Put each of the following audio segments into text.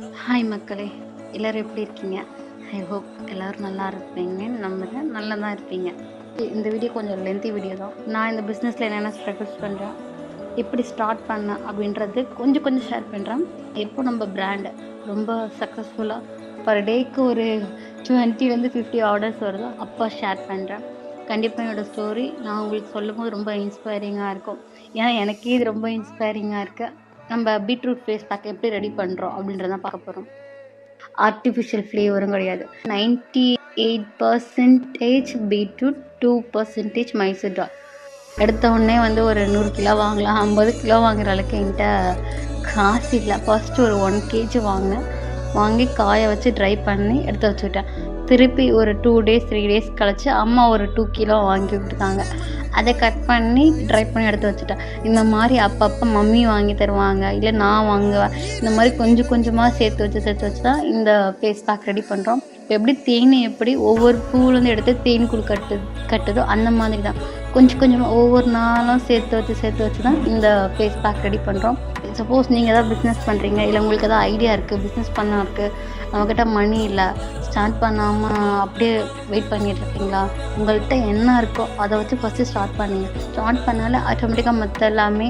Hi மக்களே, எல்லோரும் எப்படி இருக்கீங்க? ஐ ஹோப் எல்லோரும் நல்லா இருப்பீங்கன்னு நம்புகிறேன். நல்லா தான் இருப்பீங்க. இந்த வீடியோ கொஞ்சம் லென்த்தி வீடியோ தான். நான் இந்த பிஸ்னஸில் என்னென்ன ஸ்ட்ரகிள்ஸ் பண்ணுறேன், எப்படி ஸ்டார்ட் பண்ணேன் அப்படின்றது கொஞ்சம் ஷேர் பண்ணுறேன். எப்போ நம்ம பிராண்டு ரொம்ப சக்ஸஸ்ஃபுல்லாக பர் டேக்கு ஒரு 20-50 ஆர்டர்ஸ் வருதோ அப்போ ஷேர் பண்ணுறேன். கண்டிப்பாக என்னோடய ஸ்டோரி நான் உங்களுக்கு சொல்லும்போது ரொம்ப இன்ஸ்பைரிங்காக இருக்கும். ஏன்னா எனக்கே இது ரொம்ப இன்ஸ்பைரிங்காக இருக்குது. நம்ம பீட்ரூட் ஃபேஸ் பேக் எப்படி ரெடி பண்ணுறோம் அப்படின்றதான் பார்க்க போகிறோம். ஆர்டிஃபிஷியல் ஃப்ளேவரும் கிடையாது. 98% பீட்ரூட், 2% மைசூர் டால். எடுத்த உடனே ஒரு 100 கிலோ வாங்கலாம், 50 கிலோ வாங்குற அளவுக்கு என்கிட்ட காசு இல்லை. ஃபஸ்ட்டு ஒரு 1 kg வாங்கினேன். வாங்கி காய வச்சு ட்ரை பண்ணி எடுத்து வச்சுக்கிட்டேன். திருப்பி ஒரு 2 days 3 days கழிச்சு அம்மா ஒரு 2 கிலோ வாங்கி விட்டுருக்காங்க. அதை கட் பண்ணி ட்ரை பண்ணி எடுத்து வச்சுட்டேன். இந்த மாதிரி அப்பப்போ மம்மி வாங்கி தருவாங்க, இல்லை நான் வாங்குவேன். இந்த மாதிரி கொஞ்சமாக சேர்த்து வச்சு தான் இந்த ஃபேஸ் பேக் ரெடி பண்ணுறோம். இப்போ எப்படி தேன் எப்படி ஒவ்வொரு பூலேருந்து எடுத்து தேன் கூழ் கட்டுதோ அந்த மாதிரி தான் கொஞ்சமாக ஒவ்வொரு நாளும் சேர்த்து வச்சு தான் இந்த ஃபேஸ் பேக் ரெடி பண்ணுறோம். சப்போஸ் நீங்கள் எதாவது பிஸ்னஸ் பண்ணுறீங்க, இல்லை உங்களுக்கு எதாவது ஐடியா இருக்குது, பிஸ்னஸ் பண்ண இருக்குது, நம்மக்கிட்ட மணி இல்லை, ஸ்டார்ட் பண்ணாமல் அப்படியே வெயிட் பண்ணிகிட்டு இருக்கீங்களா? உங்கள்கிட்ட என்ன இருக்கோ அதை வச்சு ஃபஸ்ட்டு ஸ்டார்ட் பண்ணுங்க. ஸ்டார்ட் பண்ணாலே ஆட்டோமேட்டிக்காக மற்ற எல்லாமே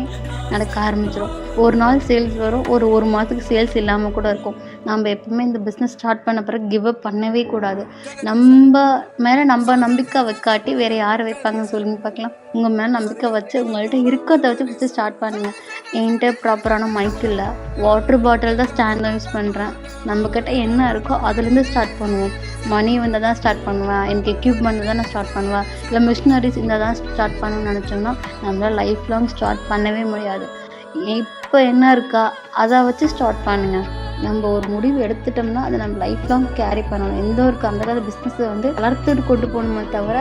நடக்க ஆரம்பிச்சிடும். ஒரு நாள் சேல்ஸ் வரும், ஒரு மாதத்துக்கு சேல்ஸ் இல்லாமல் கூட இருக்கும். நம்ம எப்பவுமே இந்த பிஸ்னஸ் ஸ்டார்ட் பண்ண பிறகு கிவ் அப் பண்ணவே கூடாது. நம்ம மேலே நம்ம நம்பிக்கை வைக்காட்டி வேறு யார் வைப்பாங்கன்னு சொல்லுங்க பார்க்கலாம். உங்கள் மேலே நம்பிக்கை வச்சு உங்கள்கிட்ட இருக்கிறத வச்சு ஃபஸ்ட்டு ஸ்டார்ட் பண்ணுங்கள். என்கிட்ட ப்ராப்பரான மைக் இல்லை, வாட்டர் பாட்டில் தான் ஸ்டாண்ட் யூஸ் பண்ணுறேன். நம்மக்கிட்ட என்ன இருக்கோ அதுலேருந்து ஸ்டார்ட் பண்ணுவோம். மணி வந்தால் தான் ஸ்டார்ட் பண்ணுவேன், எனக்கு எக்யூப்மெண்ட் தான் நான் ஸ்டார்ட் பண்ணுவேன், இல்லை மிஷினரிஸ் இருந்தால் தான் ஸ்டார்ட் பண்ணணும்னு நினச்சோம்னா நம்மளால் லைஃப் லாங் ஸ்டார்ட் பண்ணவே முடியாது. இப்போ என்ன இருக்கா அதை வச்சு ஸ்டார்ட் பண்ணுங்கள். நம்ம ஒரு முடிவு எடுத்துட்டோம்னா அதை நம்ம லைஃப் லாங் கேரி பண்ணணும். எந்த ஒரு அந்த காலத்து பிஸ்னஸை வளர்த்துட்டு கொண்டு போகணுமே தவிர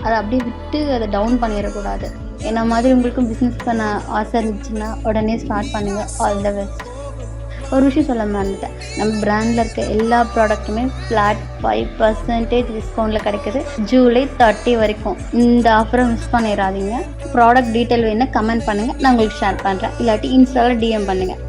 அதை அப்படியே விட்டு அதை டவுன் பண்ணிடக்கூடாது. என்ன மாதிரி உங்களுக்கும் பிஸ்னஸ் பண்ண ஆசை இருந்துச்சுன்னா உடனே ஸ்டார்ட் பண்ணுங்கள். All the best. ஒரு விஷயம் சொல்ல மறந்துட்டேன், நம்ம பிராண்டில் இருக்க எல்லா ப்ராடக்ட்டுமே ஃப்ளாட் 5% டிஸ்கவுண்ட்டில் கிடைக்குது ஜூலை 30 வரைக்கும். இந்த ஆஃபரை மிஸ் பண்ணிடாதீங்க. ப்ராடக்ட் டீட்டெயில் வேணுன்னா கமெண்ட் பண்ணுங்கள், நான் உங்களுக்கு ஷேர் பண்ணுறேன். இல்லாட்டி இன்ஸ்டாவில் DM பண்ணுங்கள்.